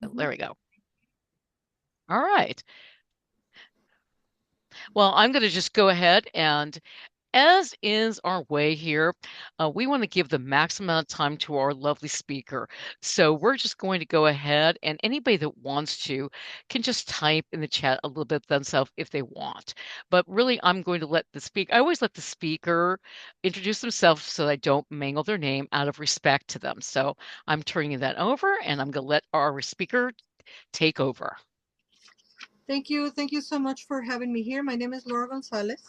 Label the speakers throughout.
Speaker 1: There we go. All right. Well, I'm going to just go ahead and, as is our way here, we want to give the maximum amount of time to our lovely speaker. So we're just going to go ahead, and anybody that wants to can just type in the chat a little bit themselves if they want. But really, I'm going to let the speaker, I always let the speaker introduce themselves so I don't mangle their name out of respect to them. So I'm turning that over, and I'm going to let our speaker take over.
Speaker 2: Thank you. Thank you so much for having me here. My name is Laura González.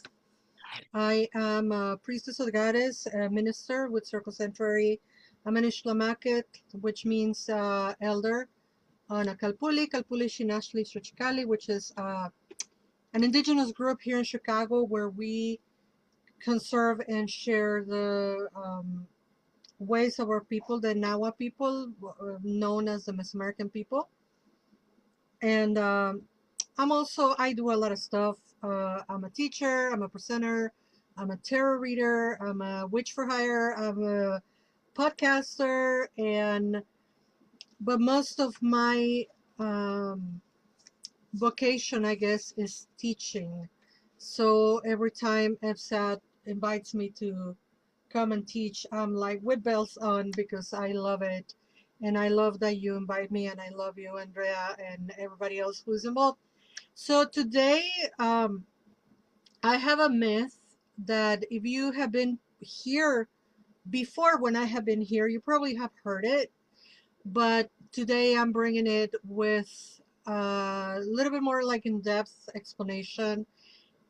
Speaker 2: I am a priestess of the goddess, a minister with Circle Sanctuary. I'm an Ishlamaket, which means elder, on a Kalpuli, Kalpuli Shinashli Shuchikali, which is an indigenous group here in Chicago where we conserve and share the ways of our people, the Nawa people, known as the Mesoamerican people. And I do a lot of stuff. I'm a teacher, I'm a presenter, I'm a tarot reader, I'm a witch for hire, I'm a podcaster, but most of my um, vocation, I guess, is teaching. So every time EBSAT invites me to come and teach, I'm like with bells on because I love it. And I love that you invite me, and I love you, Andrea, and everybody else who's involved. So today, I have a myth that if you have been here before when I have been here, you probably have heard it. But today I'm bringing it with a little bit more like in-depth explanation.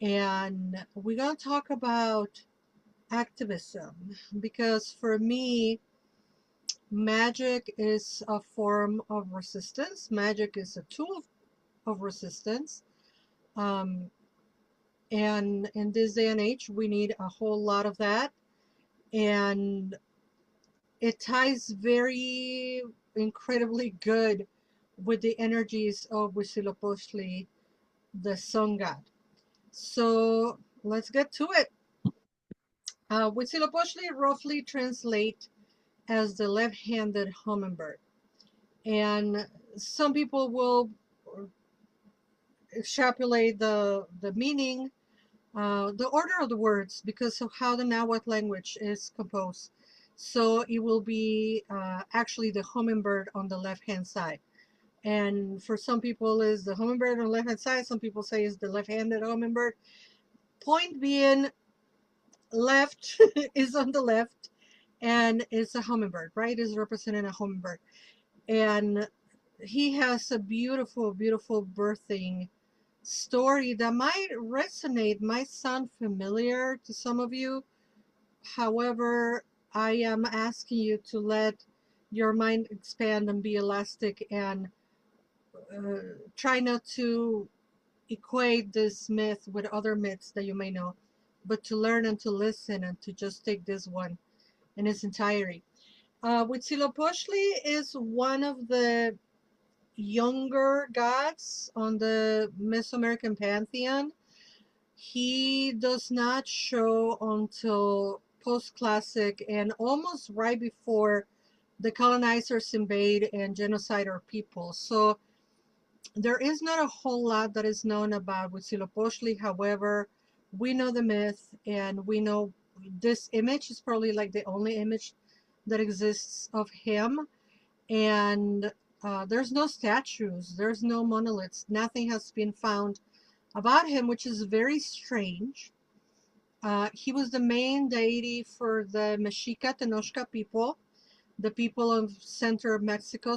Speaker 2: And we're going to talk about activism because for me, magic is a form of resistance. Magic is a tool of resistance. Um, and in this day and age, we need a whole lot of that. And it ties very incredibly good with the energies of Huitzilopochtli, the sun god. So let's get to it. Huitzilopochtli roughly translate as the left-handed hummingbird. And some people will extrapolate the meaning, the order of the words, because of how the Nahuatl language is composed. So it will be actually the hummingbird on the left-hand side. And for some people is the hummingbird on the left-hand side. Some people say it's the left-handed hummingbird. Point being, left is on the left, and it's a hummingbird, right? Is representing a hummingbird. And he has a beautiful, beautiful birthing story that might resonate, might sound familiar to some of you. However, I am asking you to let your mind expand and be elastic and try not to equate this myth with other myths that you may know, but to learn and to listen and to just take this one in its entirety. Huitzilopochtli is one of the younger gods on the Mesoamerican pantheon. He does not show until post-classic and almost right before the colonizers invade and genocide our people. So there is not a whole lot that is known about Huitzilopochtli. However, we know the myth, and we know this image is probably like the only image that exists of him. And there's no statues, there's no monoliths, nothing has been found about him, which is very strange. He was the main deity for the Mexica Tenochca people, the people of central Mexico,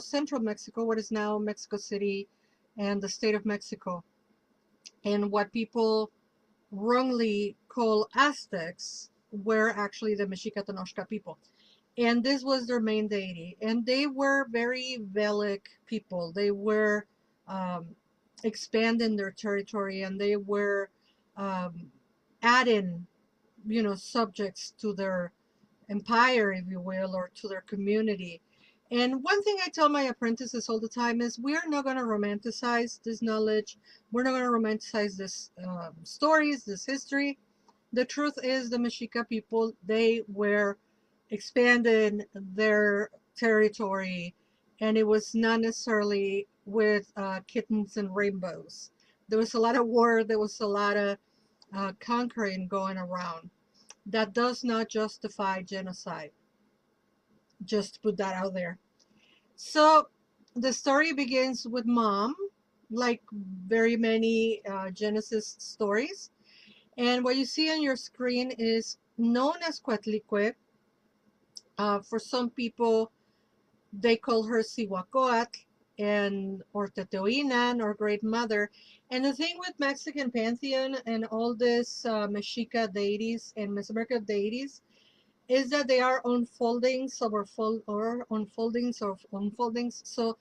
Speaker 2: what is now Mexico City and the state of Mexico, and what people wrongly call Aztecs were actually the Mexica Tenochca people. And this was their main deity. And they were very Velic people. They were um, expanding their territory, and they were um, adding, subjects to their empire, if you will, or to their community. And one thing I tell my apprentices all the time is we're not going to romanticize this knowledge. We're not going to romanticize this stories, this history. The truth is the Mexica people, they were expanding their territory, and it was not necessarily with kittens and rainbows. There was a lot of war, there was a lot of conquering going around. That does not justify genocide, just to put that out there. So the story begins with mom, like very many Genesis stories. And what you see on your screen is known as Coatlicue. For some people, they call her Cihuacoatl and or Teteoinan or Great Mother. And the thing with Mexican pantheon and all these Mexica deities and Mesoamerican deities is that they are unfoldings or unfoldings of unfoldings. So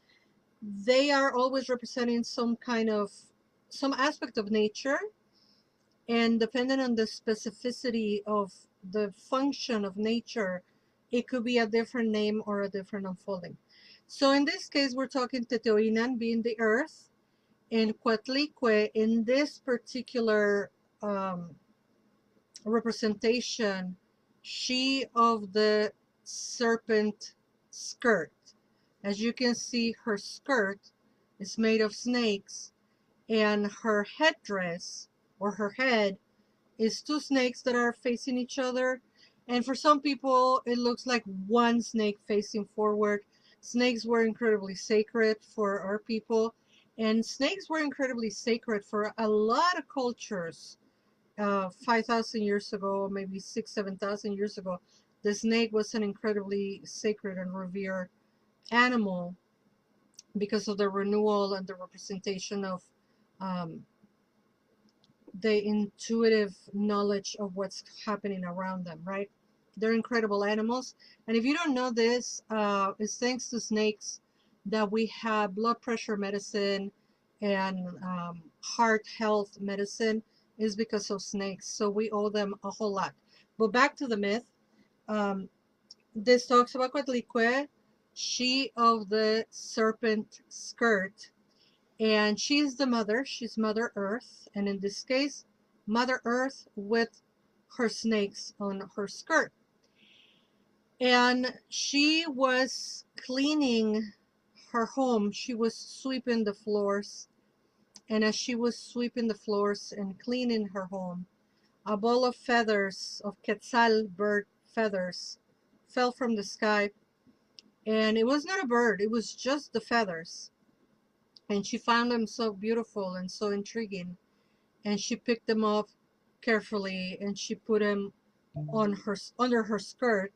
Speaker 2: they are always representing some aspect of nature, and depending on the specificity of the function of nature, it could be a different name or a different unfolding. So in this case, we're talking Teteoinan being the earth, and Coatlicue in this particular um, representation, she of the serpent skirt. As you can see, her skirt is made of snakes, and her headdress or her head is two snakes that are facing each other. And for some people, it looks like one snake facing forward. Snakes were incredibly sacred for our people, and snakes were incredibly sacred for a lot of cultures. 5,000 years ago, maybe 7,000 years ago, the snake was an incredibly sacred and revered animal because of the renewal and the representation of um, the intuitive knowledge of what's happening around them, right? They're incredible animals. And if you don't know this, it's thanks to snakes that we have blood pressure medicine and heart health medicine is because of snakes. So we owe them a whole lot. But back to the myth. Um, this talks about Coatlicue, she of the serpent skirt, and she's the mother. She's Mother Earth, and in this case, Mother Earth with her snakes on her skirt. And she was cleaning her home. She was sweeping the floors, and as she was sweeping the floors and cleaning her home, a ball of feathers, of quetzal bird feathers, fell from the sky. And it was not a bird, it was just the feathers. And she found them so beautiful and so intriguing, and she picked them up carefully and she put them on her under her skirt,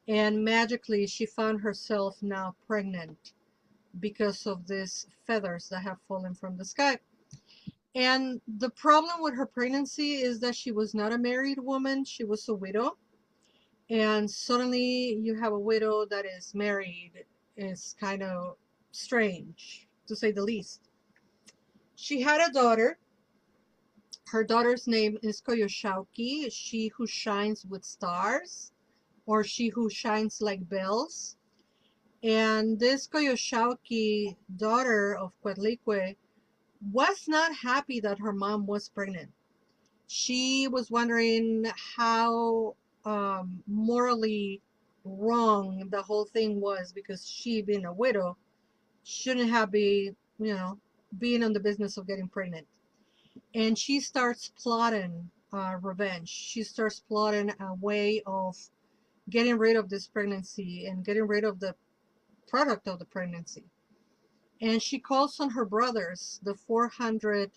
Speaker 2: and magically she found herself now pregnant because of these feathers that have fallen from the sky. And the problem with her pregnancy is that she was not a married woman, she was a widow. And suddenly you have a widow that is married is kind of strange, to say the least. She had a daughter. Her daughter's name is Koyoshauki, she who shines with stars, or she who shines like bells. And this Koyoshauki, daughter of Coatlicue, was not happy that her mom was pregnant. She was wondering how morally wrong the whole thing was, because she, being a widow, shouldn't have been, being on the business of getting pregnant. And she starts plotting revenge. She starts plotting a way of getting rid of this pregnancy and getting rid of the product of the pregnancy. And she calls on her brothers, the 400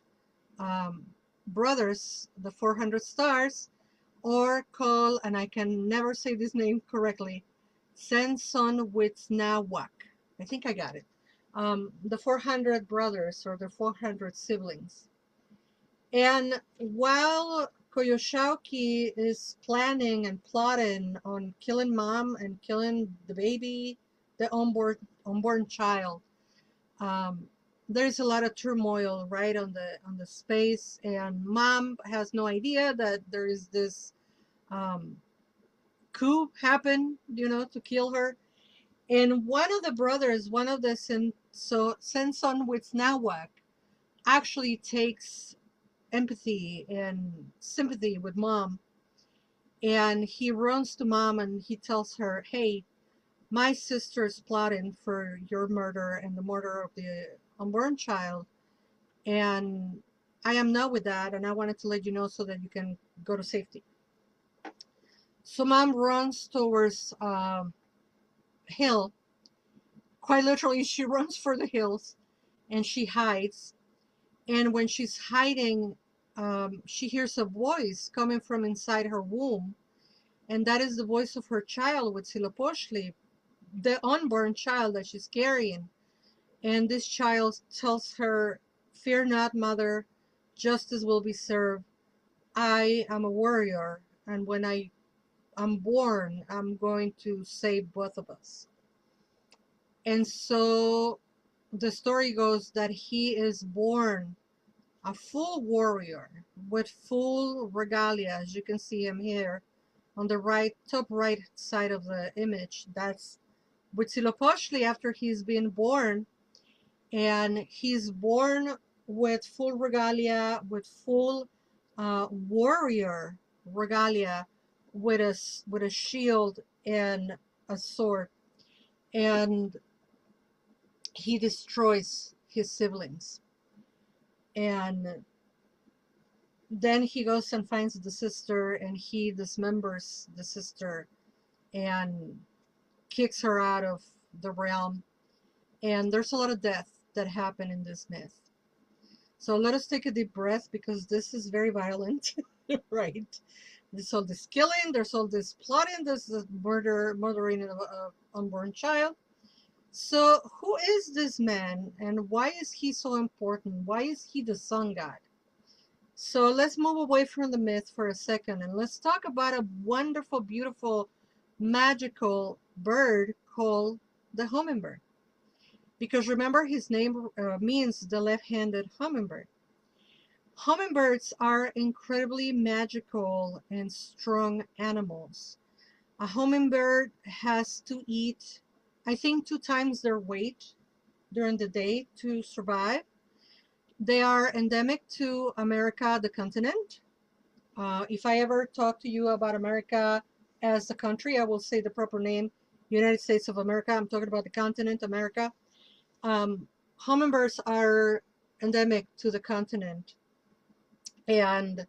Speaker 2: um, brothers, the 400 stars, or call, and I can never say this name correctly, Senson Witznawak. I think I got it. The 400 brothers or the 400 siblings. And while Koyoshauki is planning and plotting on killing mom and killing the baby, the unborn child, um, there's a lot of turmoil right on the space, and mom has no idea that there is this um, coup happen, to kill her. And one of the brothers, one of the Senson Witznawak, actually takes empathy and sympathy with mom, and he runs to mom and he tells her, hey, my sister's plotting for your murder and the murder unborn child, and I am not with that, and I wanted to let you know so that you can go to safety. So mom runs towards hill. Quite literally, she runs for the hills, and she hides. And when she's hiding, she hears a voice coming from inside her womb, and that is the voice of her child, Huitzilopochtli, the unborn child that she's carrying. And this child tells her, "Fear not, mother, justice will be served. I am a warrior, and when I am born, I'm going to save both of us." And so the story goes that he is born a full warrior with full regalia, as you can see him here on the right, top right side of the image. That's Huitzilopochtli after he's been born, and he's born with full regalia, with full warrior regalia, with a shield and a sword, and he destroys his siblings. And then he goes and finds the sister, and he dismembers the sister and kicks her out of the realm. And there's a lot of death that happened in this myth. So let us take a deep breath, because this is very violent, right? There's all this killing, there's all this plotting, there's this murdering of an unborn child. So who is this man, and why is he so important? Why is he the sun god? So let's move away from the myth for a second, and let's talk about a wonderful, beautiful, magical bird called the hummingbird. Because remember, his name means the left-handed hummingbird. Hummingbirds are incredibly magical and strong animals. A hummingbird has to eat, I think, 2 times their weight during the day to survive. They are endemic to America, the continent. If I ever talk to you about America as a country, I will say the proper name, United States of America. I'm talking about the continent, America. Hummingbirds are endemic to the continent, and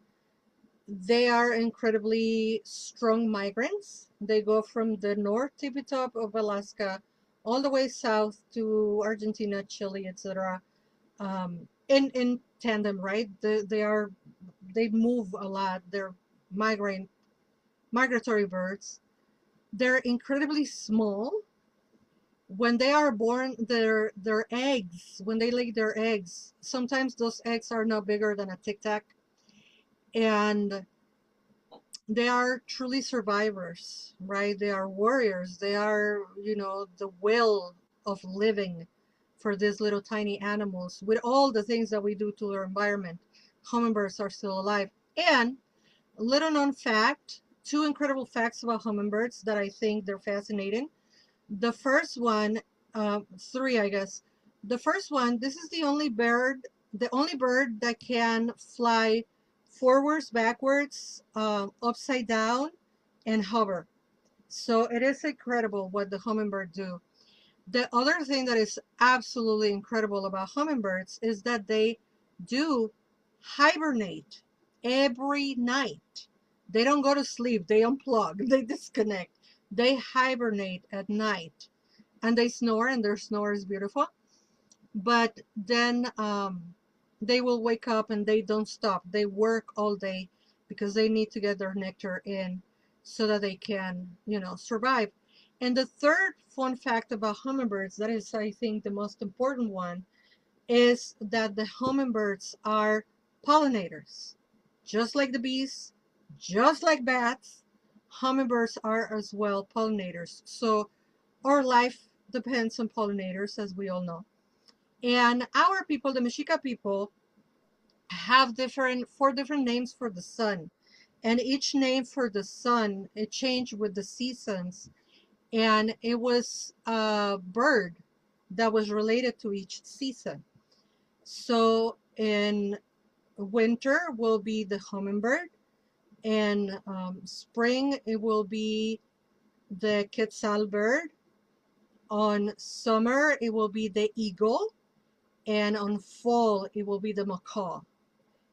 Speaker 2: they are incredibly strong migrants. They go from the north tippy top of Alaska all the way south to Argentina, Chile, etc. In tandem, right? They move a lot. They're migratory birds. They're incredibly small. When they are born, their eggs, when they lay their eggs, sometimes those eggs are no bigger than a tic tac, and they are truly survivors, right? They are warriors. They are, the will of living for these little tiny animals. With all the things that we do to their environment, hummingbirds are still alive. And little known fact, two incredible facts about hummingbirds that I think they're fascinating. The first one, three, I guess. The first one, this is the only bird that can fly forwards, backwards, upside down, and hover. So it is incredible what the hummingbird do. The other thing that is absolutely incredible about hummingbirds is that they do hibernate every night. They don't go to sleep, they unplug, they disconnect. They hibernate at night, and they snore, and their snore is beautiful. But then they will wake up and they don't stop. They work all day because they need to get their nectar in so that they can, survive. And the third fun fact about hummingbirds, that is, I think, the most important one, is that the hummingbirds are pollinators. Just like the bees, just like bats, hummingbirds are as well pollinators. So our life depends on pollinators, as we all know. And our people, the Mexica people, have four different names for the sun. And each name for the sun, it changed with the seasons. And it was a bird that was related to each season. So in winter will be the hummingbird. In spring, it will be the quetzal bird. On summer, it will be the eagle. and on fall it will be the macaw.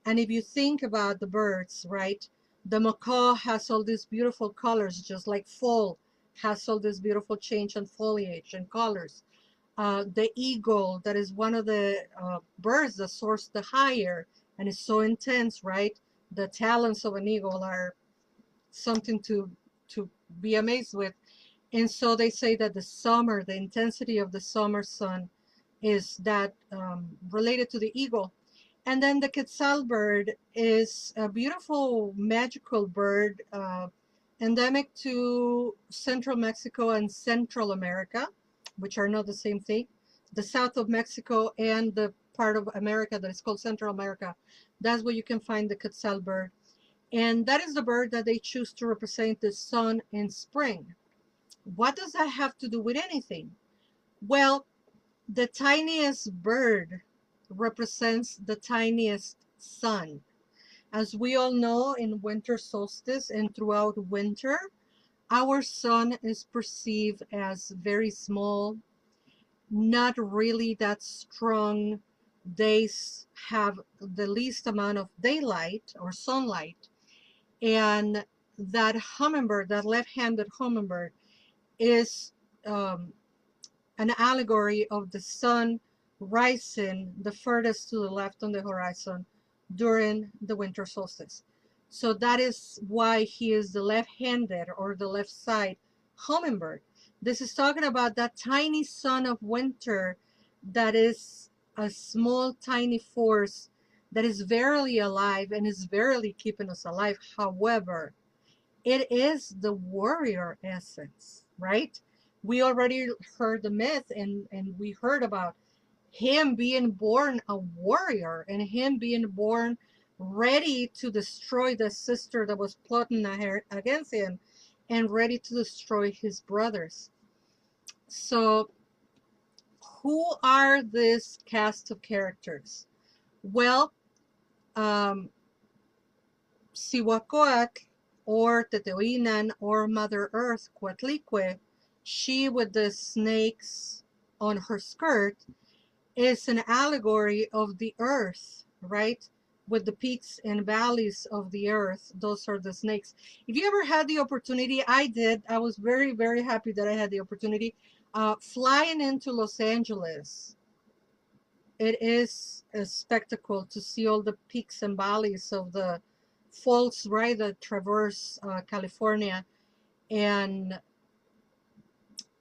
Speaker 2: And if you think about the birds, right, the macaw has all these beautiful colors, just like fall has all this beautiful change in foliage and colors. The eagle, that is one of the birds that soars the higher and is so intense, right? The talons of an eagle are something to be amazed with. And so they say that the summer, the intensity of the summer sun is that related to the eagle. And then the quetzal bird is a beautiful magical bird, endemic to central Mexico and Central America, which are not the same thing. The south of Mexico and the part of America that is called Central America, that's where you can find the quetzal bird. And that is the bird that they choose to represent the sun in spring. What does that have to do with anything? Well, the tiniest bird represents the tiniest sun. As we all know, in winter solstice and throughout winter, our sun is perceived as very small, not really that strong. Days have the least amount of daylight or sunlight. And that hummingbird, that left-handed hummingbird, is um, an allegory of the sun rising the furthest to the left on the horizon during the winter solstice. So that is why he is the left-handed or the left side hummingbird. This is talking about that tiny sun of winter that is a small, tiny force that is verily alive and is verily keeping us alive. However, it is the warrior essence, right? We already heard the myth and we heard about him being born a warrior and him being born ready to destroy the sister that was plotting against him and ready to destroy his brothers. So, who are this cast of characters? Well, um, Siwakoak or Teteoinan or Mother Earth, Coatlicue, she with the snakes on her skirt, is an allegory of the earth, right? With the peaks and valleys of the earth, those are the snakes. If you ever had the opportunity, I did. I was very, very happy that I had the opportunity. Flying into Los Angeles, it is a spectacle to see all the peaks and valleys of the faults, right, that traverse California, and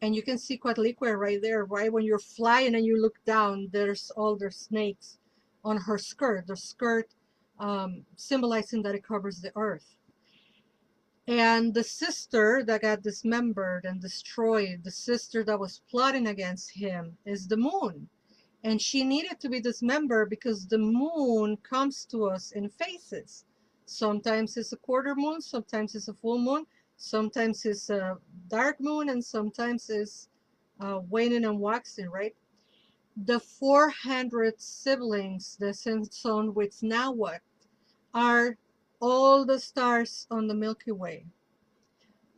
Speaker 2: and you can see Coatlicue right there, right when you're flying and you look down. There's all the snakes on her skirt, the skirt symbolizing that it covers the earth. And the sister that got dismembered and destroyed, the sister that was plotting against him, is the moon. And she needed to be dismembered because the moon comes to us in phases. Sometimes it's a quarter moon, sometimes it's a full moon, sometimes it's a dark moon, and sometimes it's waning and waxing, right? The 400 siblings, the Simpson with Nahuatl, are all the stars on the Milky Way.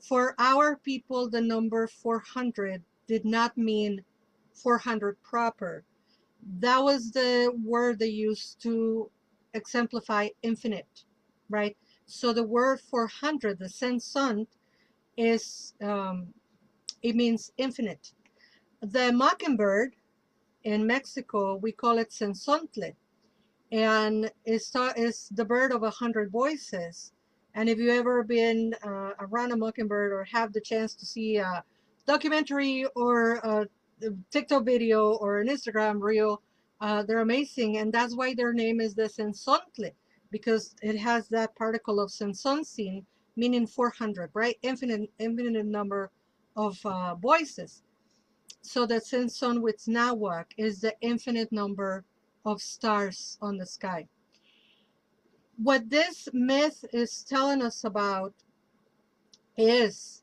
Speaker 2: For our people, the number 400 did not mean 400 proper. That was the word they used to exemplify infinite, right? So the word 400, the Senson, is it means infinite. The mockingbird in Mexico, we call it sensontle, and it's the bird of 100 voices. And if you ever been around a mockingbird or have the chance to see a documentary or a TikTok video or an Instagram reel, they're amazing, and that's why their name is the sensontle, because it has that particle of sensonsin, meaning 400, right? Infinite number of voices. So the Senson with Nawak is the infinite number of stars on the sky. What this myth is telling us about is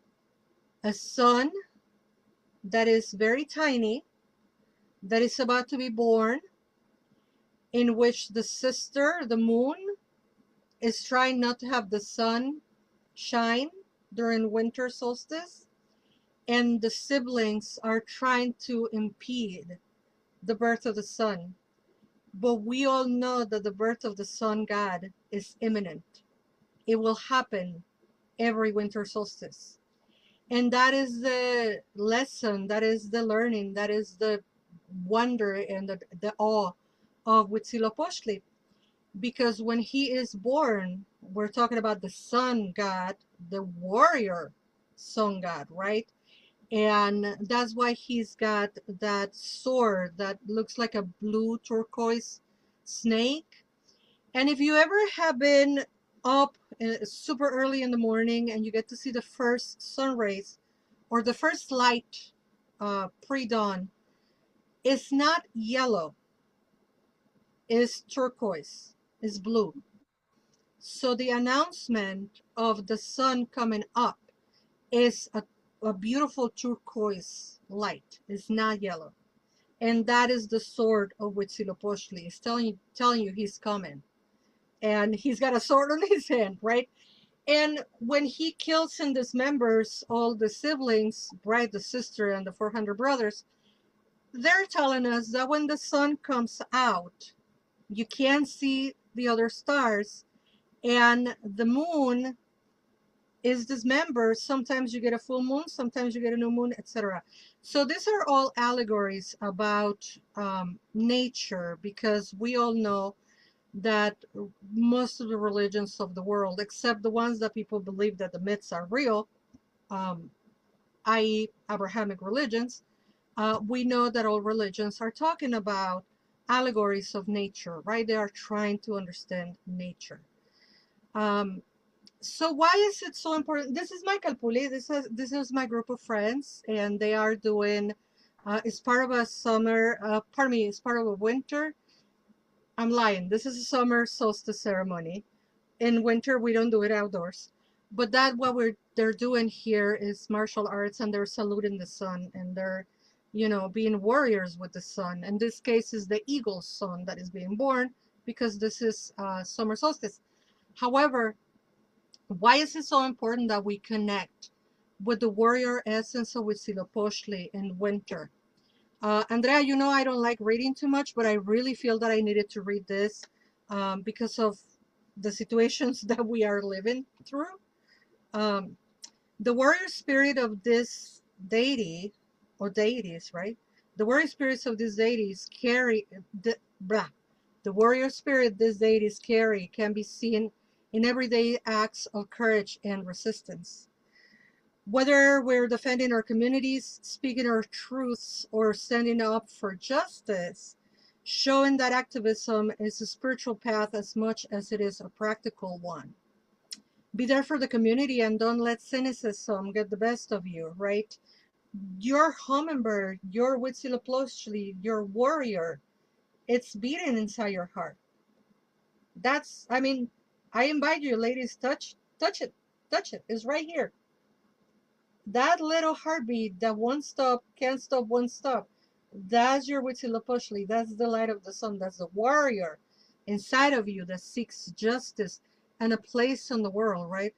Speaker 2: a sun that is very tiny, that is about to be born, in which the sister, the moon, is trying not to have the sun shine during winter solstice, and the siblings are trying to impede the birth of the sun. but we all know that the birth of the sun god is imminent. It will happen every winter solstice. And that is the lesson, that is the learning, that is the wonder and the awe of Huitzilopochtli. Because when he is born, we're talking about the sun god, the warrior sun god, right? And that's why he's got that sword that looks like a blue turquoise snake. And if you ever have been up super early in the morning and you get to see the first sun rays or the first light pre-dawn, it's not yellow, it's turquoise, it's blue. So the announcement of the sun coming up is a beautiful turquoise light. It's not yellow. And that is the sword of Huitzilopochtli. It's telling you he's coming. And he's got a sword on his hand, right? And when he kills and dismembers all the siblings, right, the sister and the 400 brothers, they're telling us that when the sun comes out, you can't see the other stars, and the moon is dismembered. Sometimes you get a full moon, sometimes you get a new moon, etc. So these are all allegories about nature, because we all know that most of the religions of the world, except the ones that people believe that the myths are real, um, i.e. Abrahamic religions, we know that all religions are talking about allegories of nature, right? They are trying to understand nature. Um, so why is it so important? This is my Calpuli. This is my group of friends, and they are doing. It's part of a summer. Pardon me. It's part of a winter. I'm lying. This is a summer solstice ceremony. In winter, we don't do it outdoors. But that what they're doing here is martial arts, and they're saluting the sun, and they're, being warriors with the sun. In this case, is the eagle's son that is being born, because this is summer solstice. However, why is it so important that we connect with the warrior essence of Huitzilopochtli in winter? Andrea, I don't like reading too much, but I really feel that I needed to read this because of the situations that we are living through. Um, the warrior spirit of this deity, or deities, right? The warrior spirits of these deities carry the blah. The warrior spirit these deities carry can be seen in everyday acts of courage and resistance. Whether we're defending our communities, speaking our truths, or standing up for justice, showing that activism is a spiritual path as much as it is a practical one. Be there for the community and don't let cynicism get the best of you, right? Your hummingbird, your Huitzilopochtli, your warrior, it's beating inside your heart. I invite you, ladies, touch it, touch it. It's right here. That little heartbeat that won't stop, can't stop, won't stop. That's your Huitzilopochtli. That's the light of the sun. That's the warrior inside of you that seeks justice and a place in the world, right?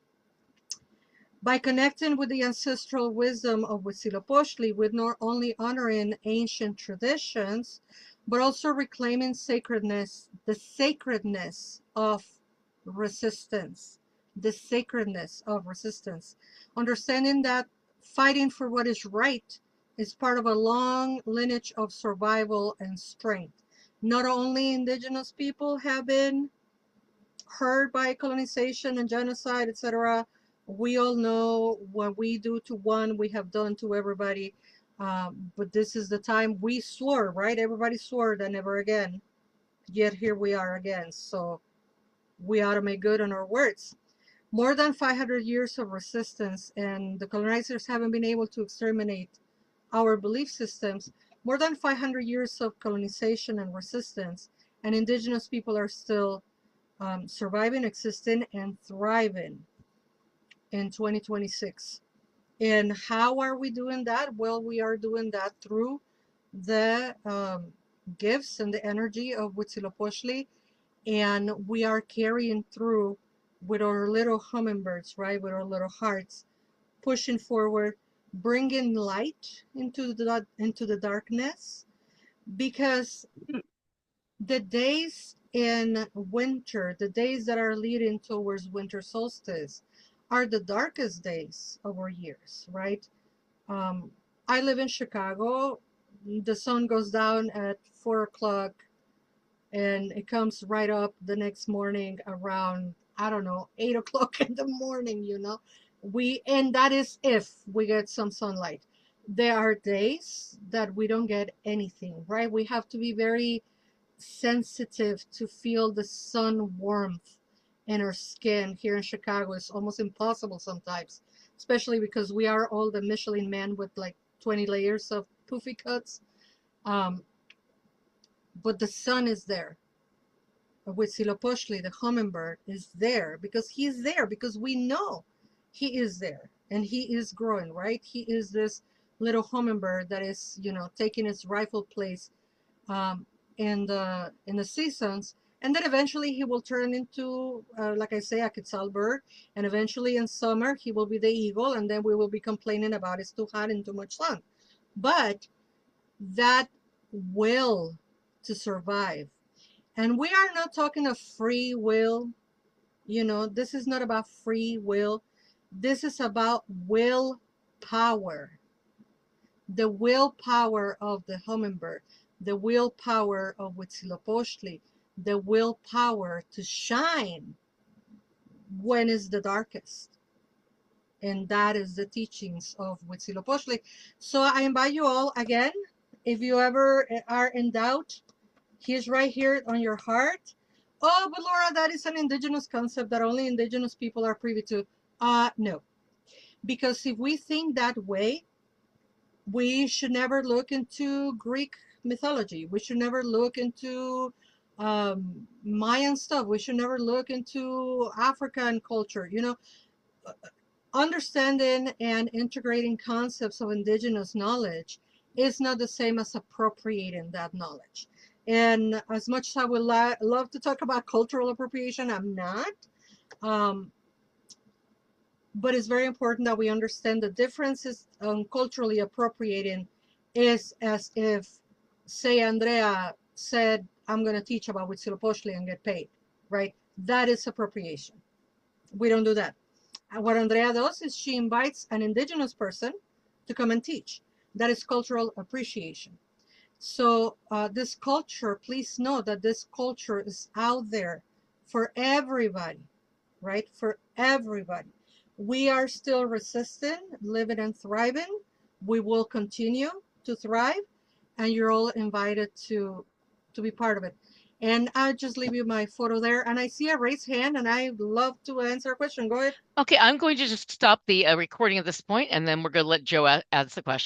Speaker 2: By connecting with the ancestral wisdom of Huitzilopochtli, we're not only honoring ancient traditions, but also reclaiming sacredness, the sacredness of resistance, the sacredness of resistance. Understanding that fighting for what is right is part of a long lineage of survival and strength. Not only indigenous people have been hurt by colonization and genocide, etc. We all know what we do to one, we have done to everybody. But this is the time we swore, right? Everybody swore that never again. Yet here we are again. So we ought to make good on our words. More than 500 years of resistance, and the colonizers haven't been able to exterminate our belief systems. More than 500 years of colonization and resistance, and indigenous people are still surviving, existing, and thriving in 2026. And how are we doing that? Well, we are doing that through the gifts and the energy of Huitzilopochtli, and we are carrying through with our little hummingbirds, right? With our little hearts, pushing forward, bringing light into the darkness, because the days in winter, the days that are leading towards winter solstice, are the darkest days of our years, right? Um, I live in Chicago. The sun goes down at 4 o'clock and it comes right up the next morning around, I don't know, 8 o'clock in the morning, and that is if we get some sunlight. There are days that we don't get anything, right? We have to be very sensitive to feel the sun warmth in our skin. Here in Chicago, it's almost impossible sometimes, especially because we are all the Michelin men with like 20 layers of poofy cuts. Um, but the sun is there. Huitzilopochtli, the hummingbird, is there because he's there, because we know he is there and he is growing, right? He is this little hummingbird that is, taking its rightful place um, in the seasons, and then eventually he will turn into, like I say, a quetzal bird, and eventually in summer he will be the eagle, and then we will be complaining about it's too hot and too much sun. But that will to survive, and we are not talking of free will. This is not about free will. This is about willpower, the willpower of the hummingbird, the willpower of Huitzilopochtli, the willpower to shine when it's the darkest. And that is the teachings of Huitzilopochtli. So I invite you all again, if you ever are in doubt, he's right here on your heart. Oh, but Laura, that is an indigenous concept that only indigenous people are privy to. No, because if we think that way, we should never look into Greek mythology. We should never look into Mayan stuff. We should never look into African culture. Understanding and integrating concepts of indigenous knowledge is not the same as appropriating that knowledge. And as much as I would love to talk about cultural appropriation, I'm not. Um, but it's very important that we understand the differences on culturally appropriating is as if, say, Andrea said, I'm going to teach about Huitzilopochtli and get paid, right? That is appropriation. We don't do that. What Andrea does is she invites an indigenous person to come and teach. That is cultural appreciation. So this culture, please know that this culture is out there for everybody, right? For everybody. We are still resisting, living and thriving. We will continue to thrive, and you're all invited to be part of it. And I'll just leave you my photo there. And I see a raised hand, and I'd love to answer a question. Go ahead.
Speaker 1: Okay, I'm going to just stop the recording at this point, and then we're going to let Joe ask the question.